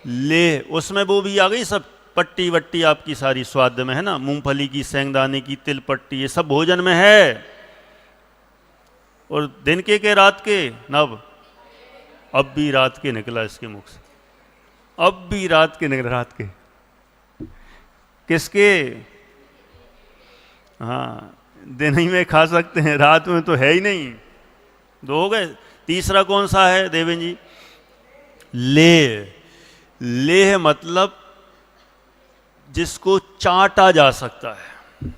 ले, उसमें वो भी आ गई सब, पट्टी वट्टी आपकी सारी स्वाद में, है ना, मूंगफली की, सेंगदाने की, तिल पट्टी, ये सब भोजन में है। और दिन के रात के नब, अब भी रात के निकला इसके मुख से, अब भी रात के निकला, रात के किसके? हाँ, दिन ही में खा सकते हैं, रात में तो है ही नहीं। 2 हो गए। तीसरा कौन सा है देवेन जी? लेह। लेह मतलब जिसको चाटा जा सकता है,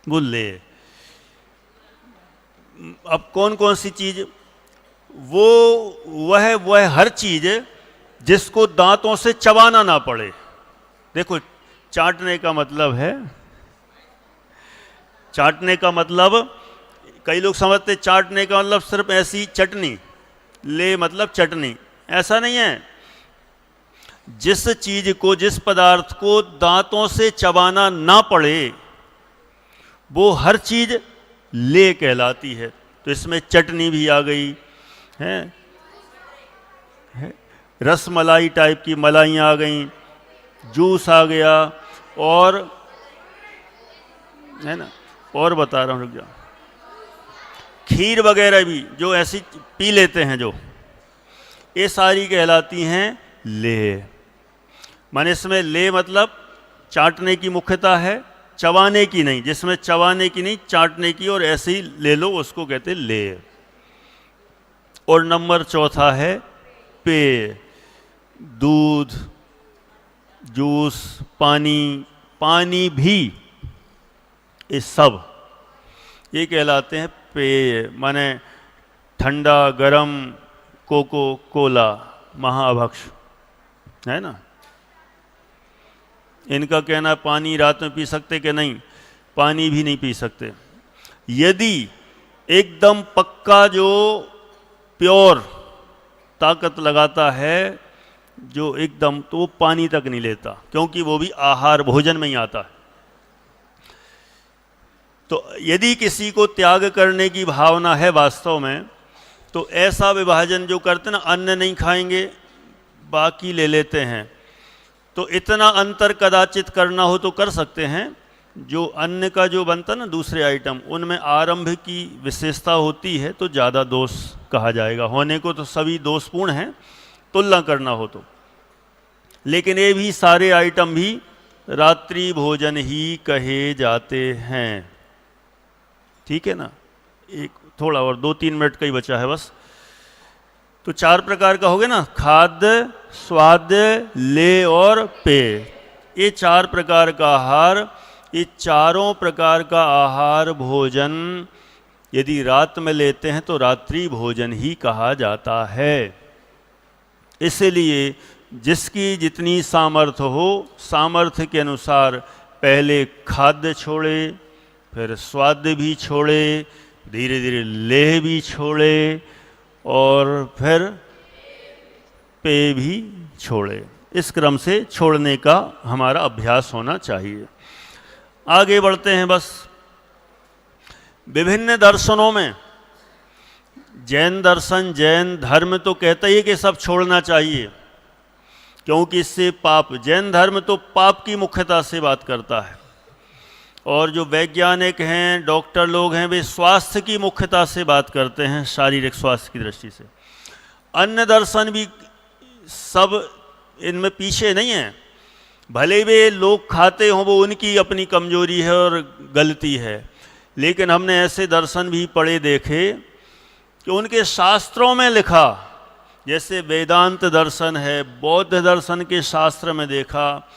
वो लेह। अब कौन कौन सी चीज? वह हर चीज जिसको दांतों से चबाना ना पड़े। देखो, चाटने का मतलब है, चाटने का मतलब, कई लोग समझते चाटने का मतलब सिर्फ ऐसी चटनी, ले मतलब चटनी, ऐसा नहीं है। जिस चीज को, जिस पदार्थ को दांतों से चबाना ना पड़े, वो हर चीज ले कहलाती है। तो इसमें चटनी भी आ गई है, रस मलाई टाइप की मलाइयाँ आ गई, जूस आ गया, और है ना, और बता रहा हूँ, रुक जाओ, खीर वगैरह भी जो ऐसी पी लेते हैं, जो ये सारी कहलाती हैं ले। माने इसमें ले मतलब चाटने की मुख्यता है, चबाने की नहीं। जिसमें चबाने की नहीं, चाटने की, और ऐसे ही ले लो, उसको कहते हैं ले। और नंबर 4 है पेय। दूध, जूस, पानी, पानी भी, ये सब ये कहलाते हैं पेय। माने ठंडा, गरम, कोको कोला, महाभक्ष, है ना। इनका कहना पानी रात में पी सकते कि नहीं? पानी भी नहीं पी सकते। यदि एकदम पक्का जो प्योर ताकत लगाता है, जो एकदम, तो वो पानी तक नहीं लेता, क्योंकि वो भी आहार भोजन में ही आता है। तो यदि किसी को त्याग करने की भावना है वास्तव में, तो ऐसा विभाजन जो करते ना, अन्न नहीं खाएंगे, बाकी ले लेते हैं, तो इतना अंतर कदाचित करना हो तो कर सकते हैं। जो अन्न का जो बनता ना दूसरे आइटम, उनमें आरंभ की विशेषता होती है, तो ज़्यादा दोष कहा जाएगा। होने को तो सभी दोषपूर्ण हैं, तुलना करना हो तो, लेकिन ये भी सारे आइटम भी रात्रि भोजन ही कहे जाते हैं। ठीक है ना। एक थोड़ा और 2-3 मिनट का ही बचा है बस। तो 4 प्रकार का हो गया ना, खाद्य, स्वाद्य, ले और पेय। ये 4 प्रकार का आहार, ये चारों प्रकार का आहार भोजन यदि रात में लेते हैं तो रात्रि भोजन ही कहा जाता है। इसलिए जिसकी जितनी सामर्थ्य हो, सामर्थ्य के अनुसार पहले खाद्य छोड़े, फिर स्वाद्य भी छोड़े, धीरे धीरे लेह भी छोड़े, और फिर पेय भी छोड़े। इस क्रम से छोड़ने का हमारा अभ्यास होना चाहिए। आगे बढ़ते हैं। बस विभिन्न दर्शनों में जैन दर्शन, जैन धर्म तो कहता ही है कि सब छोड़ना चाहिए, क्योंकि इससे पाप, जैन धर्म तो पाप की मुख्यता से बात करता है, और जो वैज्ञानिक हैं, डॉक्टर लोग हैं, वे स्वास्थ्य की मुख्यता से बात करते हैं, शारीरिक स्वास्थ्य की दृष्टि से। अन्य दर्शन भी सब इनमें पीछे नहीं है, भले वे लोग खाते हों, वो उनकी अपनी कमजोरी है और गलती है, लेकिन हमने ऐसे दर्शन भी पढ़े देखे कि उनके शास्त्रों में लिखा, जैसे वेदांत दर्शन है, बौद्ध दर्शन के शास्त्र में देखा,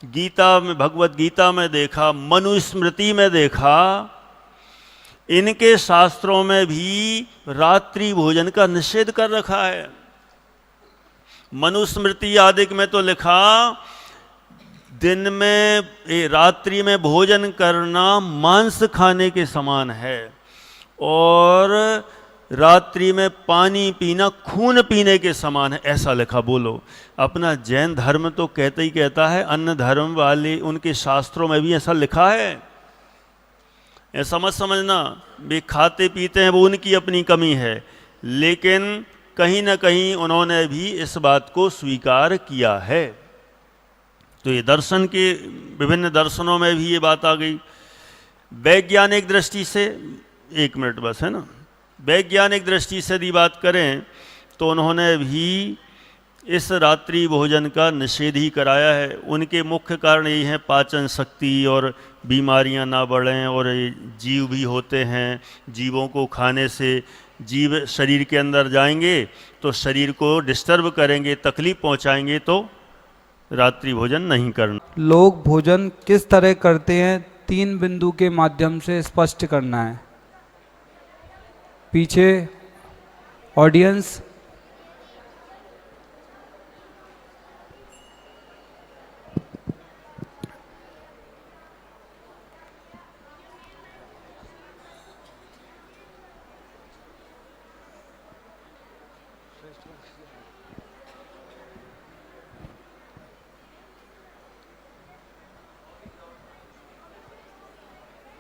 गीता में, भगवत गीता में देखा, मनुस्मृति में देखा, इनके शास्त्रों में भी रात्रि भोजन का निषेध कर रखा है। मनुस्मृति आदि में तो लिखा, दिन में, रात्रि में भोजन करना मांस खाने के समान है, और रात्रि में पानी पीना खून पीने के समान है, ऐसा लिखा। बोलो, अपना जैन धर्म तो कहते ही कहता है, अन्य धर्म वाले उनके शास्त्रों में भी ऐसा लिखा है। ऐसा मत समझना वे खाते पीते हैं, वो उनकी अपनी कमी है, लेकिन कहीं ना कहीं उन्होंने भी इस बात को स्वीकार किया है। तो ये दर्शन के, विभिन्न दर्शनों में भी ये बात आ गई। वैज्ञानिक दृष्टि से, 1 मिनट बस है ना, वैज्ञानिक दृष्टि से यदि बात करें तो उन्होंने भी इस रात्रि भोजन का निषेध ही कराया है। उनके मुख्य कारण यही है, पाचन शक्ति और बीमारियां ना बढ़ें, और जीव भी होते हैं, जीवों को खाने से जीव शरीर के अंदर जाएंगे तो शरीर को डिस्टर्ब करेंगे, तकलीफ पहुंचाएंगे, तो रात्रि भोजन नहीं करना। लोग भोजन किस तरह करते हैं, 3 बिंदु के माध्यम से स्पष्ट करना है। पीछे ऑडियंस,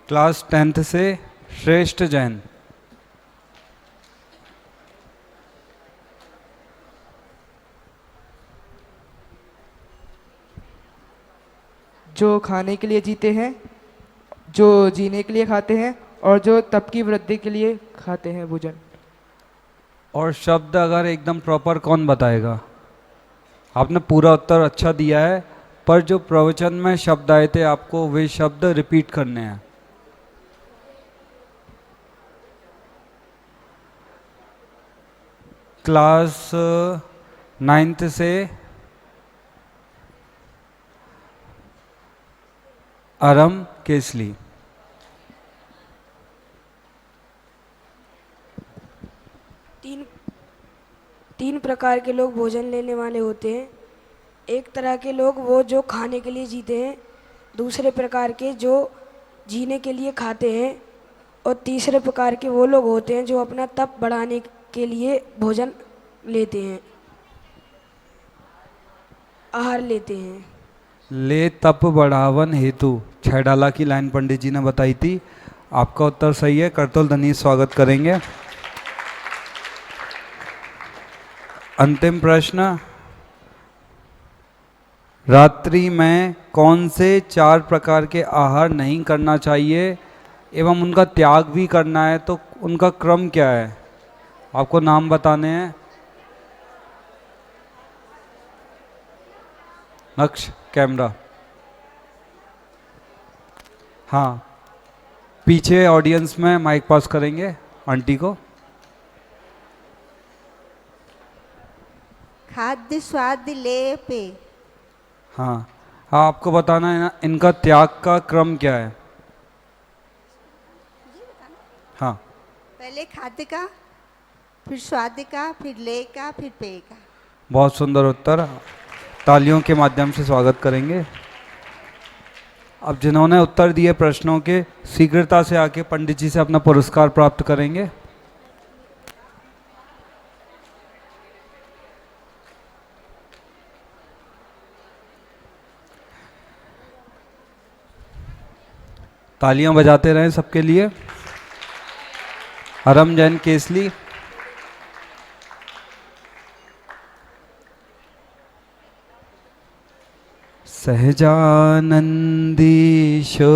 क्लास 10th से श्रेष्ठ जैन। जो खाने के लिए जीते हैं, जो जीने के लिए खाते हैं, और जो तप की वृद्धि के लिए खाते हैं भोजन। और शब्द अगर एकदम प्रॉपर कौन बताएगा? आपने पूरा उत्तर अच्छा दिया है, पर जो प्रवचन में शब्द आए थे आपको, वे शब्द रिपीट करने हैं। क्लास 9th से आरम केसली। तीन प्रकार के लोग भोजन लेने वाले होते हैं। एक तरह के लोग वो जो खाने के लिए जीते हैं, दूसरे प्रकार के जो जीने के लिए खाते हैं, और तीसरे प्रकार के वो लोग होते हैं जो अपना तप बढ़ाने के लिए भोजन लेते हैं, आहार लेते हैं। ले तप बढ़ावन हेतु, 6 डाला की लाइन पंडित जी ने बताई थी। आपका उत्तर सही है, करतोल धनी स्वागत करेंगे। अंतिम प्रश्न, रात्रि में कौन से 4 प्रकार के आहार नहीं करना चाहिए एवं उनका त्याग भी करना है, तो उनका क्रम क्या है? आपको नाम बताने हैं। नक्श कैमरा, हाँ, पीछे ऑडियंस में माइक पास करेंगे आंटी को। खाद्य स्वाद लेप। हाँ, आपको बताना है ना, इनका त्याग का क्रम क्या है? हाँ, पहले खाद्य का, फिर स्वाद का, फिर ले का, फिर पेय का। बहुत सुंदर उत्तर, तालियों के माध्यम से स्वागत करेंगे। अब जिन्होंने उत्तर दिए प्रश्नों के, शीघ्रता से आके पंडित जी से अपना पुरस्कार प्राप्त करेंगे। तालियां बजाते रहें सबके लिए। हरम जैन केसली। सहजानंदी शो